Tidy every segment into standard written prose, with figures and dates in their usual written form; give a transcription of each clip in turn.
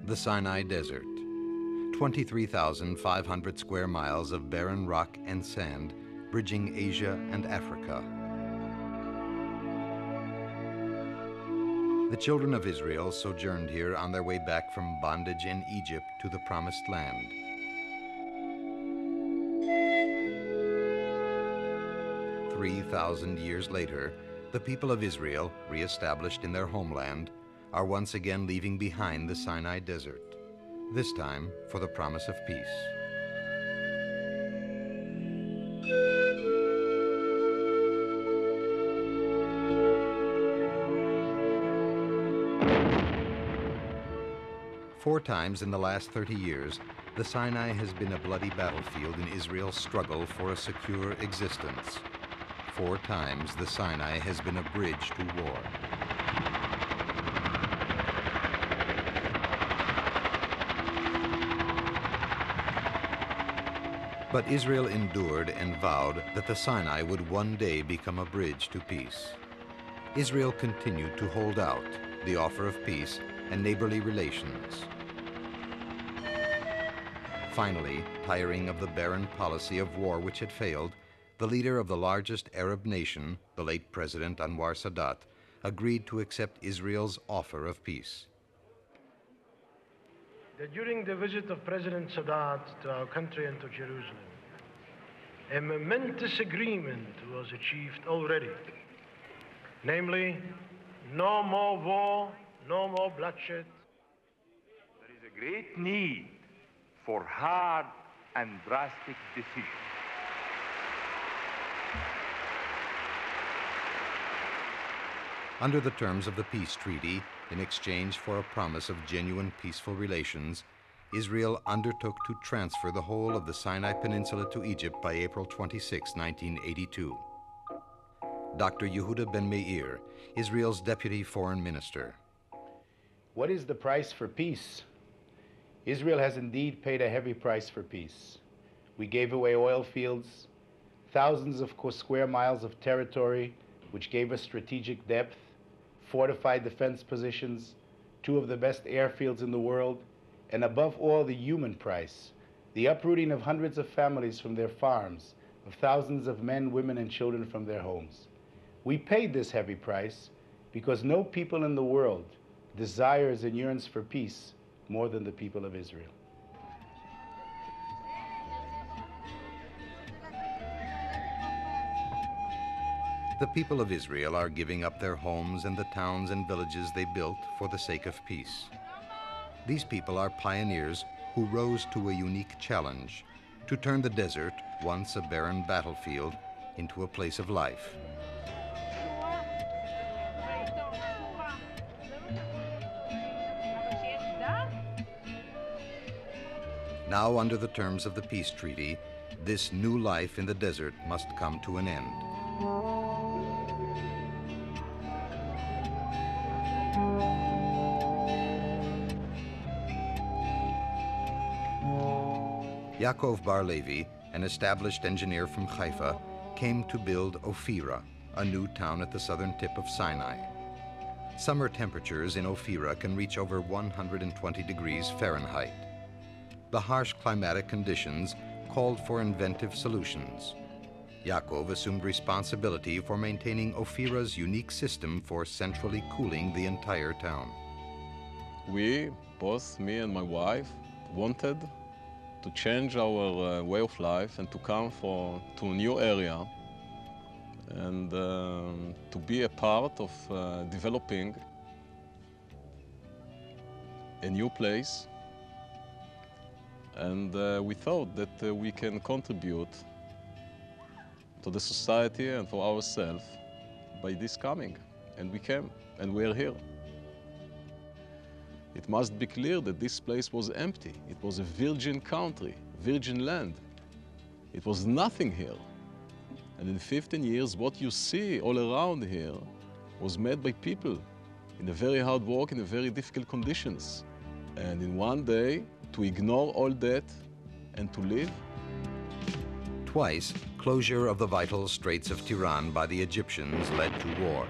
The Sinai Desert. 23,500 square miles of barren rock and sand, bridging Asia and Africa. The children of Israel sojourned here on their way back from bondage in Egypt to the Promised Land. "3,000 years later, the people of Israel, re-established in their homeland, are once again leaving behind the Sinai Desert, this time for the promise of peace. Four times in the last 30 years, the Sinai has been a bloody battlefield in Israel's struggle for a secure existence. 4 times the Sinai has been a bridge to war. But Israel endured and vowed that the Sinai would one day become a bridge to peace. Israel continued to hold out the offer of peace and neighborly relations. Finally, tiring of the barren policy of war which had failed, the leader of the largest Arab nation, the late President Anwar Sadat, agreed to accept Israel's offer of peace. During the visit of President Sadat to our country and to Jerusalem, a momentous agreement was achieved already. Namely, no more war, no more bloodshed. There is a great need for hard and drastic decisions. Under the terms of the peace treaty, in exchange for a promise of genuine peaceful relations, Israel undertook to transfer the whole of the Sinai Peninsula to Egypt by April 26, 1982. Dr. Yehuda Ben-Meir, Israel's deputy foreign minister. What is the price for peace? Israel has indeed paid a heavy price for peace. We gave away oil fields, thousands of square miles of territory, which gave us strategic depth, fortified defense positions, 2 of the best airfields in the world, and above all, the human price, the uprooting of hundreds of families from their farms, of thousands of men, women, and children from their homes. We paid this heavy price because no people in the world desires and yearns for peace more than the people of Israel. The people of Israel are giving up their homes and the towns and villages they built for the sake of peace. These people are pioneers who rose to a unique challenge: to turn the desert, once a barren battlefield, into a place of life. Now, under the terms of the peace treaty, this new life in the desert must come to an end. Yaakov Bar-Levi, an established engineer from Haifa, came to build Ophira, a new town at the southern tip of Sinai. Summer temperatures in Ophira can reach over 120 degrees Fahrenheit. The harsh climatic conditions called for inventive solutions. Yaakov assumed responsibility for maintaining Ophira's unique system for centrally cooling the entire town. We, both me and my wife, wanted to change our way of life and to come to a new area and to be a part of developing a new place. And we thought that we can contribute to the society and for ourselves by this coming. And we came, and we are here. It must be clear that this place was empty. It was a virgin country, virgin land. It was nothing here. And in 15 years, what you see all around here was made by people in a very hard work, in a very difficult conditions. And in one day, to ignore all that and to live. Twice, closure of the vital Straits of Tiran by the Egyptians led to war.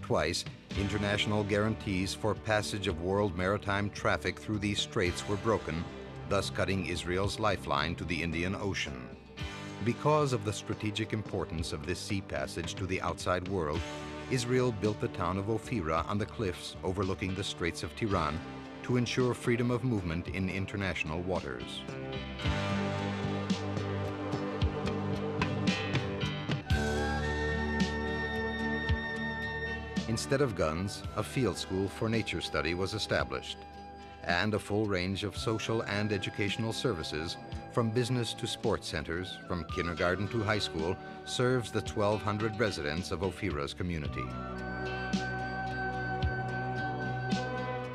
Twice, international guarantees for passage of world maritime traffic through these straits were broken, thus cutting Israel's lifeline to the Indian Ocean. Because of the strategic importance of this sea passage to the outside world, Israel built the town of Ophira on the cliffs overlooking the Straits of Tiran to ensure freedom of movement in international waters. Instead of guns, a field school for nature study was established, and a full range of social and educational services, from business to sports centers, from kindergarten to high school, serves the 1,200 residents of Ophira's community.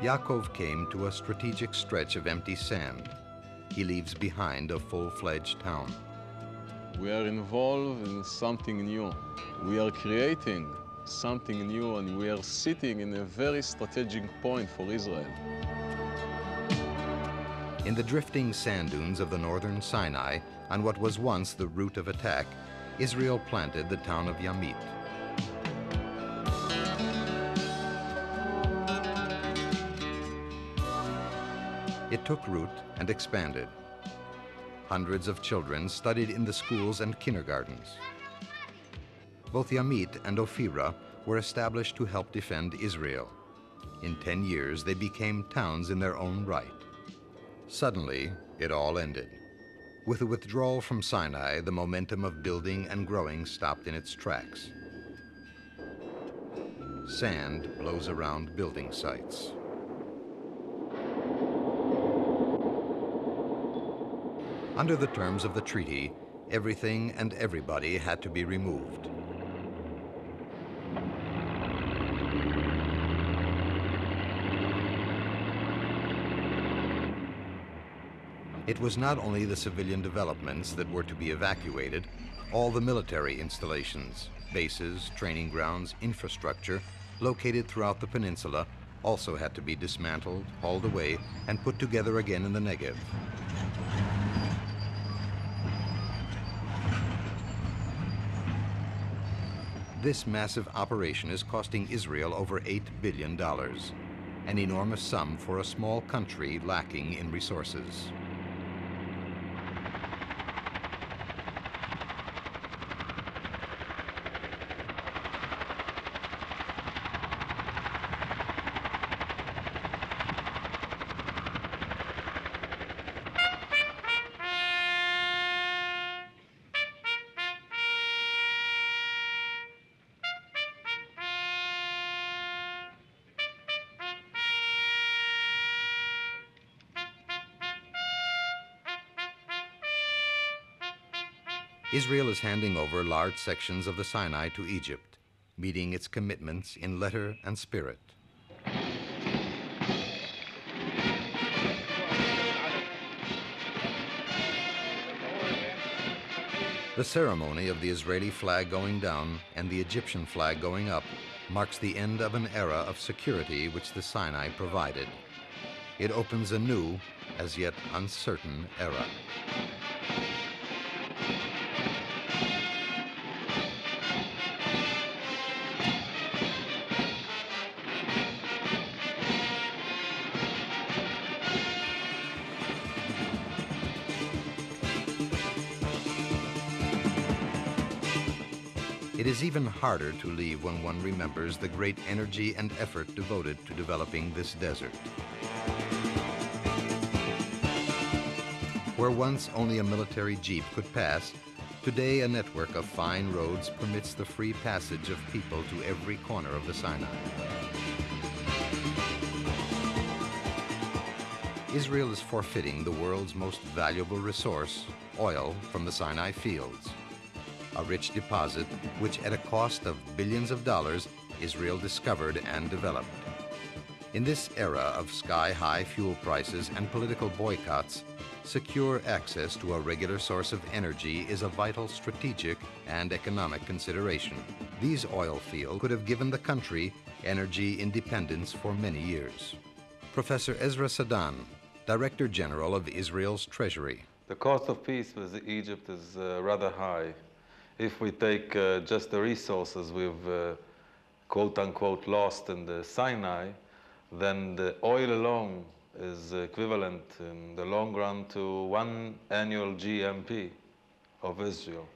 Yaakov came to a strategic stretch of empty sand. He leaves behind a full-fledged town. We are involved in something new. We are creating something new, and we are sitting in a very strategic point for Israel. In the drifting sand dunes of the northern Sinai, on what was once the route of attack, Israel planted the town of Yamit. It took root and expanded. Hundreds of children studied in the schools and kindergartens. Both Yamit and Ophira were established to help defend Israel. In 10 years, they became towns in their own right. Suddenly, it all ended. With the withdrawal from Sinai, the momentum of building and growing stopped in its tracks. Sand blows around building sites. Under the terms of the treaty, everything and everybody had to be removed. It was not only the civilian developments that were to be evacuated, all the military installations, bases, training grounds, infrastructure located throughout the peninsula also had to be dismantled, hauled away, and put together again in the Negev. This massive operation is costing Israel over $8 billion, an enormous sum for a small country lacking in resources. Israel is handing over large sections of the Sinai to Egypt, meeting its commitments in letter and spirit. The ceremony of the Israeli flag going down and the Egyptian flag going up marks the end of an era of security which the Sinai provided. It opens a new, as yet uncertain, era. It is even harder to leave when one remembers the great energy and effort devoted to developing this desert. Where once only a military jeep could pass, today a network of fine roads permits the free passage of people to every corner of the Sinai. Israel is forfeiting the world's most valuable resource, oil, from the Sinai fields. A rich deposit which, at a cost of billions of dollars, Israel discovered and developed. In this era of sky-high fuel prices and political boycotts, secure access to a regular source of energy is a vital strategic and economic consideration. These oil fields could have given the country energy independence for many years. Professor Ezra Sadan, Director General of Israel's Treasury. The cost of peace with Egypt is rather high. If we take just the resources we've quote-unquote lost in the Sinai, then the oil alone is equivalent in the long run to 1 annual GMP of Israel.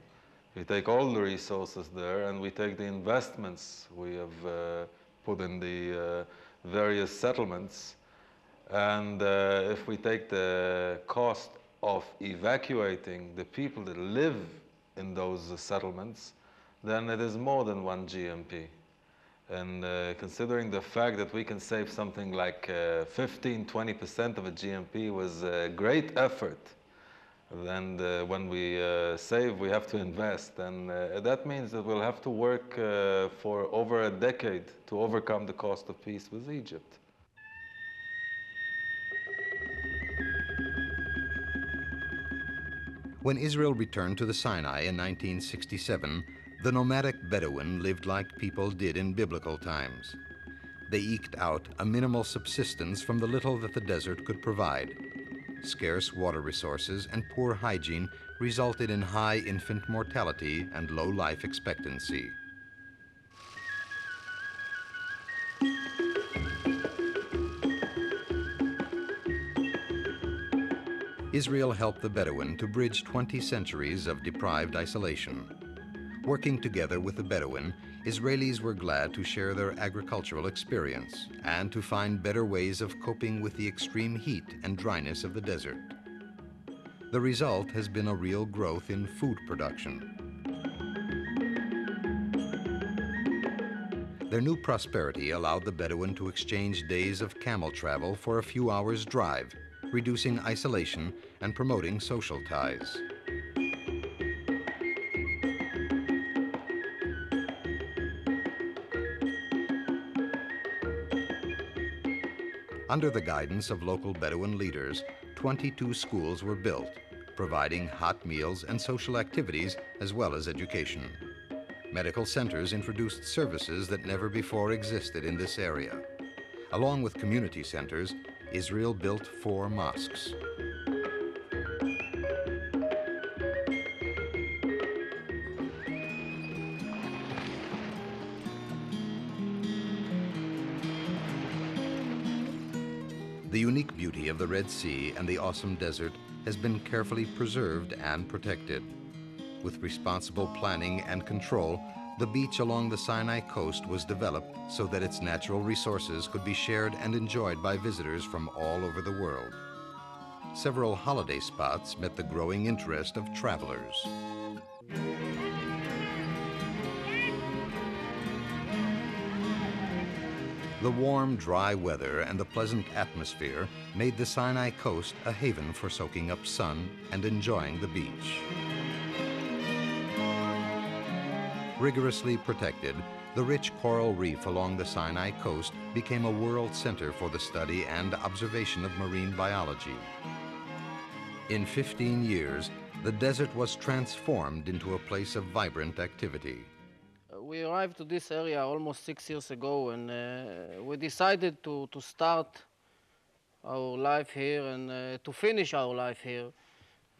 We take all the resources there and we take the investments we have put in the various settlements. And if we take the cost of evacuating the people that live in those settlements, then it is more than 1 GMP. And considering the fact that we can save something like 15–20% of a GMP was a great effort. And when we save, we have to invest. And that means that we'll have to work for over a decade to overcome the cost of peace with Egypt. When Israel returned to the Sinai in 1967, the nomadic Bedouin lived like people did in biblical times. They eked out a minimal subsistence from the little that the desert could provide. Scarce water resources and poor hygiene resulted in high infant mortality and low life expectancy. Israel helped the Bedouin to bridge 20 centuries of deprived isolation. Working together with the Bedouin, Israelis were glad to share their agricultural experience and to find better ways of coping with the extreme heat and dryness of the desert. The result has been a real growth in food production. Their new prosperity allowed the Bedouin to exchange days of camel travel for a few hours' drive, reducing isolation and promoting social ties. Under the guidance of local Bedouin leaders, 22 schools were built, providing hot meals and social activities as well as education. Medical centers introduced services that never before existed in this area. Along with community centers, Israel built 4 mosques. The unique beauty of the Red Sea and the awesome desert has been carefully preserved and protected. With responsible planning and control, the beach along the Sinai coast was developed so that its natural resources could be shared and enjoyed by visitors from all over the world. Several holiday spots met the growing interest of travelers. The warm, dry weather and the pleasant atmosphere made the Sinai coast a haven for soaking up sun and enjoying the beach. Rigorously protected, the rich coral reef along the Sinai coast became a world center for the study and observation of marine biology. In 15 years, the desert was transformed into a place of vibrant activity. We arrived to this area almost 6 years ago, and we decided to start our life here and to finish our life here,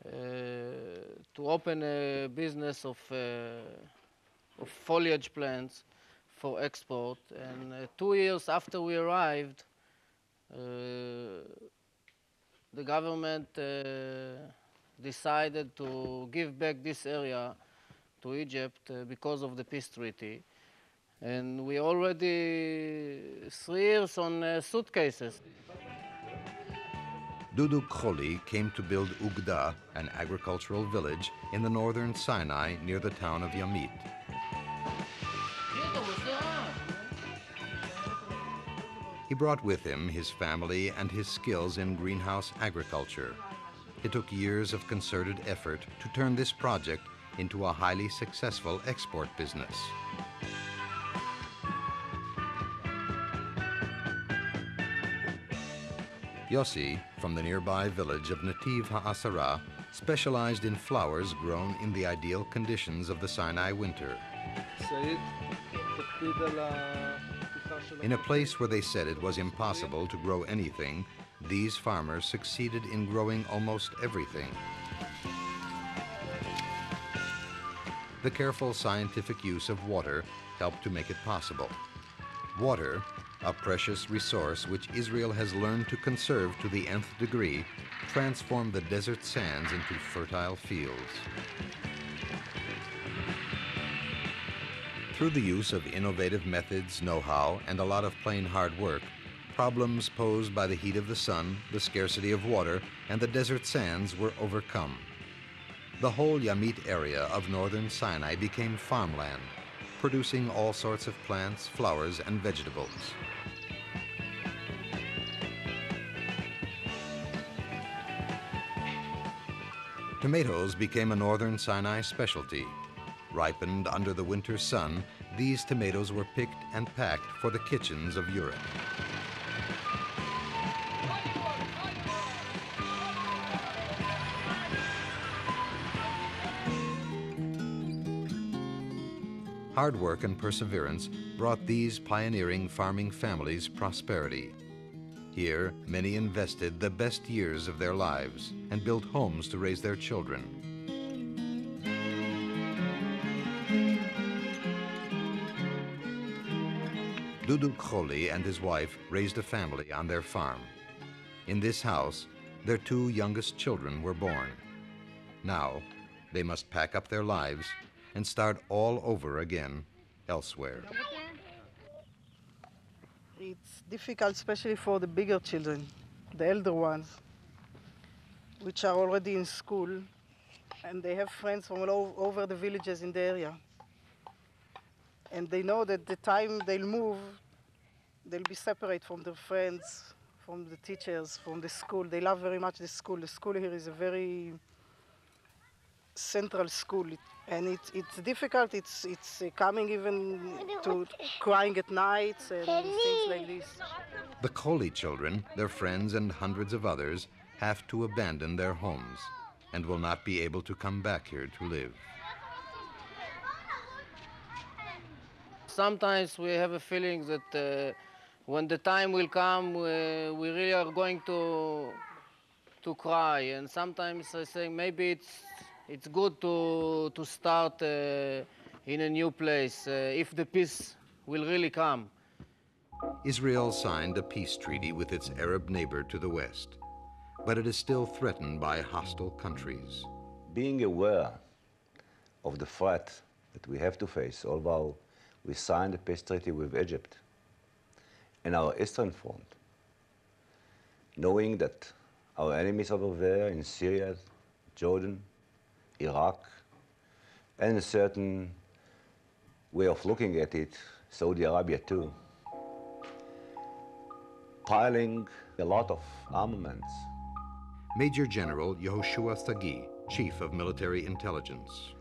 to open a business of foliage plants for export. And 2 years after we arrived, the government decided to give back this area to Egypt because of the peace treaty. And we already 3 years on suitcases. Dudu Kholi came to build Ugda, an agricultural village in the northern Sinai near the town of Yamit. He brought with him his family and his skills in greenhouse agriculture. It took years of concerted effort to turn this project into a highly successful export business. Yossi, from the nearby village of Nativ HaAsara, specialized in flowers grown in the ideal conditions of the Sinai winter. In a place where they said it was impossible to grow anything, these farmers succeeded in growing almost everything. The careful scientific use of water helped to make it possible. Water, a precious resource which Israel has learned to conserve to the nth degree, transformed the desert sands into fertile fields. Through the use of innovative methods, know-how, and a lot of plain hard work, problems posed by the heat of the sun, the scarcity of water, and the desert sands were overcome. The whole Yamit area of northern Sinai became farmland, producing all sorts of plants, flowers, and vegetables. Tomatoes became a northern Sinai specialty. Ripened under the winter sun, these tomatoes were picked and packed for the kitchens of Europe. Hard work and perseverance brought these pioneering farming families prosperity. Here, many invested the best years of their lives and built homes to raise their children. Dudu Kholi and his wife raised a family on their farm. In this house, their two youngest children were born. Now, they must pack up their lives and start all over again elsewhere. It's difficult, especially for the bigger children, the elder ones, which are already in school, and they have friends from all over the villages in the area. And they know that the time they'll move, they'll be separate from their friends, from the teachers, from the school. They love very much the school. The school here is a very central school, and it's difficult. It's coming even to crying at night and things like this. The Kholi children, their friends, and hundreds of others have to abandon their homes and will not be able to come back here to live. Sometimes we have a feeling that when the time will come, we really are going to cry. And sometimes I say maybe it's good to start in a new place if the peace will really come. Israel signed a peace treaty with its Arab neighbor to the west, but it is still threatened by hostile countries. Being aware of the threat that we have to face, although we signed a peace treaty with Egypt in our eastern front, knowing that our enemies over there in Syria, Jordan, Iraq, and a certain way of looking at it, Saudi Arabia too, piling a lot of armaments. Major General Yehoshua Sagi, Chief of Military Intelligence.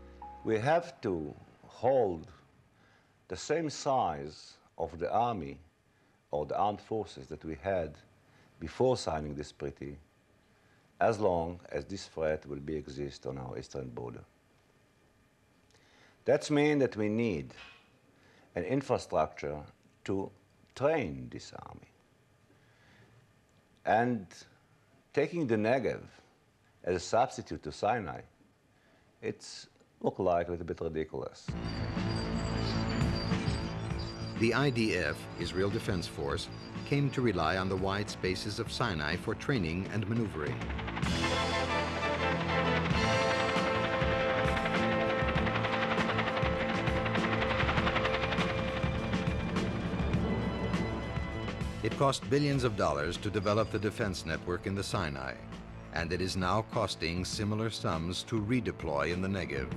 We have to hold the same size of the army or the armed forces that we had before signing this treaty, as long as this threat will exist on our eastern border. That means that we need an infrastructure to train this army. And taking the Negev as a substitute to Sinai, it's look like a little bit ridiculous. The IDF, Israel Defense Force, came to rely on the wide spaces of Sinai for training and maneuvering. It cost billions of dollars to develop the defense network in the Sinai, and it is now costing similar sums to redeploy in the Negev.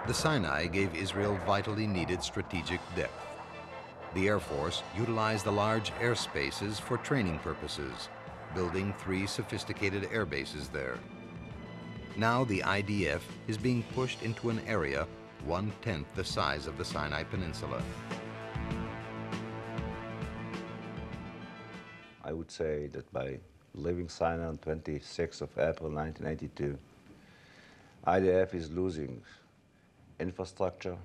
The Sinai gave Israel vitally needed strategic depth. The Air Force utilized the large air spaces for training purposes, building 3 sophisticated air bases there. Now the IDF is being pushed into an area 1/10 the size of the Sinai Peninsula. I would say that by leaving Sinai on 26th of April 1982, IDF is losing infrastructure,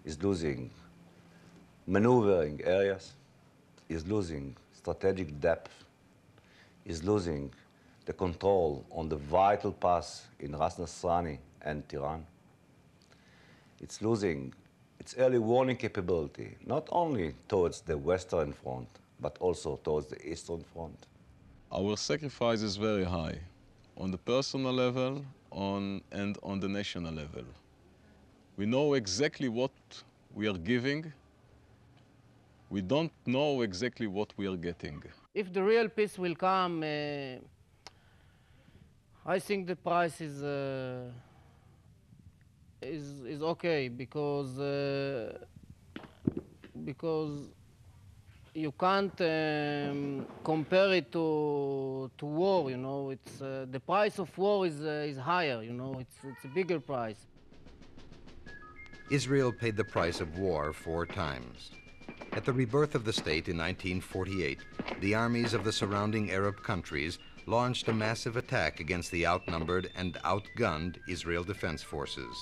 is losing maneuvering areas, is losing strategic depth, is losing the control on the vital pass in Ras Nasrani and Tiran. it's losing its early warning capability, not only towards the Western Front, but also towards the Eastern Front. Our sacrifice is very high, on the personal level and on the national level. We know exactly what we are giving. We don't know exactly what we are getting. If the real peace will come, I think the price is okay because you can't compare it to war. You know, it's the price of war is higher. You know, it's a bigger price. Israel paid the price of war 4 times. At the rebirth of the state in 1948, the armies of the surrounding Arab countries launched a massive attack against the outnumbered and outgunned Israel Defense Forces.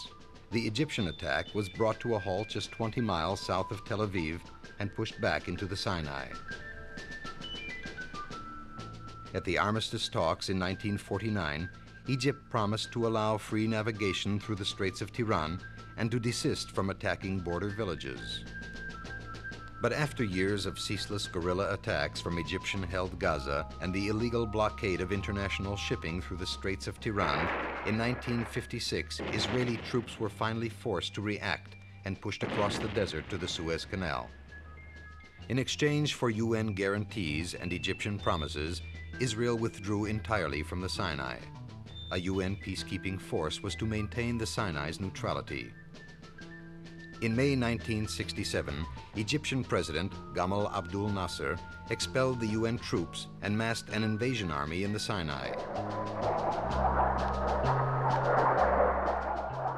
The Egyptian attack was brought to a halt just 20 miles south of Tel Aviv and pushed back into the Sinai. At the armistice talks in 1949, Egypt promised to allow free navigation through the Straits of Tiran and to desist from attacking border villages. But after years of ceaseless guerrilla attacks from Egyptian-held Gaza and the illegal blockade of international shipping through the Straits of Tiran, in 1956, Israeli troops were finally forced to react and pushed across the desert to the Suez Canal. In exchange for UN guarantees and Egyptian promises, Israel withdrew entirely from the Sinai. A UN peacekeeping force was to maintain the Sinai's neutrality. In May 1967, Egyptian President Gamal Abdel Nasser expelled the UN troops and massed an invasion army in the Sinai.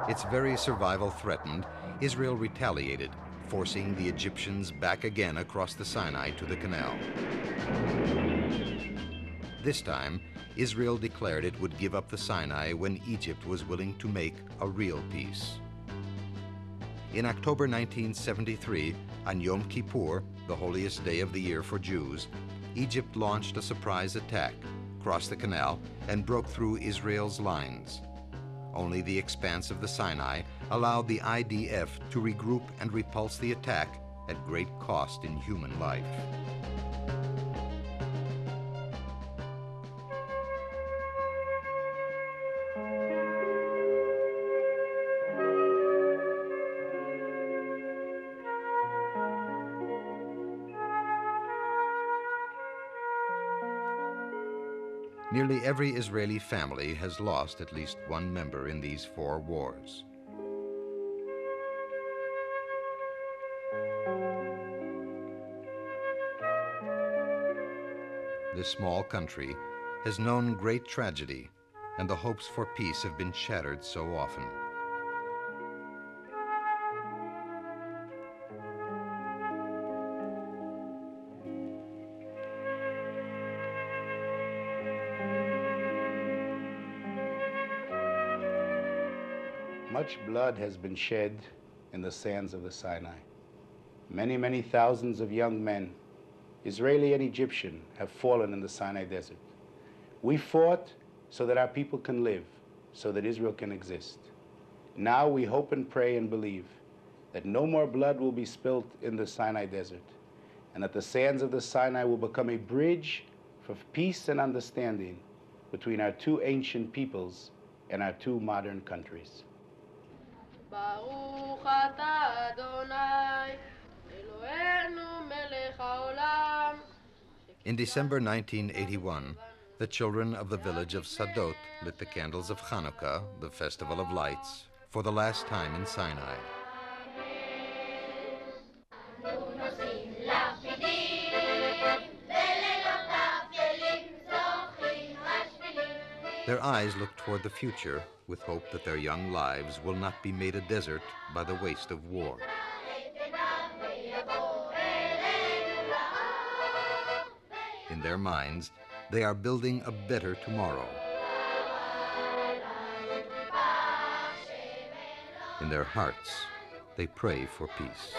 Its very survival threatened, Israel retaliated, forcing the Egyptians back again across the Sinai to the canal. This time, Israel declared it would give up the Sinai when Egypt was willing to make a real peace. In October 1973, on Yom Kippur, the holiest day of the year for Jews, Egypt launched a surprise attack, crossed the canal, and broke through Israel's lines. Only the expanse of the Sinai allowed the IDF to regroup and repulse the attack at great cost in human life. Nearly every Israeli family has lost at least one member in these 4 wars. This small country has known great tragedy, and the hopes for peace have been shattered so often. Much blood has been shed in the sands of the Sinai. Many, many thousands of young men, Israeli and Egyptian, have fallen in the Sinai desert. We fought so that our people can live, so that Israel can exist. Now we hope and pray and believe that no more blood will be spilt in the Sinai desert, and that the sands of the Sinai will become a bridge for peace and understanding between our 2 ancient peoples and our 2 modern countries. ברוך אתה אדוני, אלוהינו מלך העולם. In December 1981, the children of the village of Sadot lit the candles of Hanukkah, the festival of lights, for the last time in Sinai. Their eyes look toward the future with hope that their young lives will not be made a desert by the waste of war. In their minds, they are building a better tomorrow. In their hearts, they pray for peace.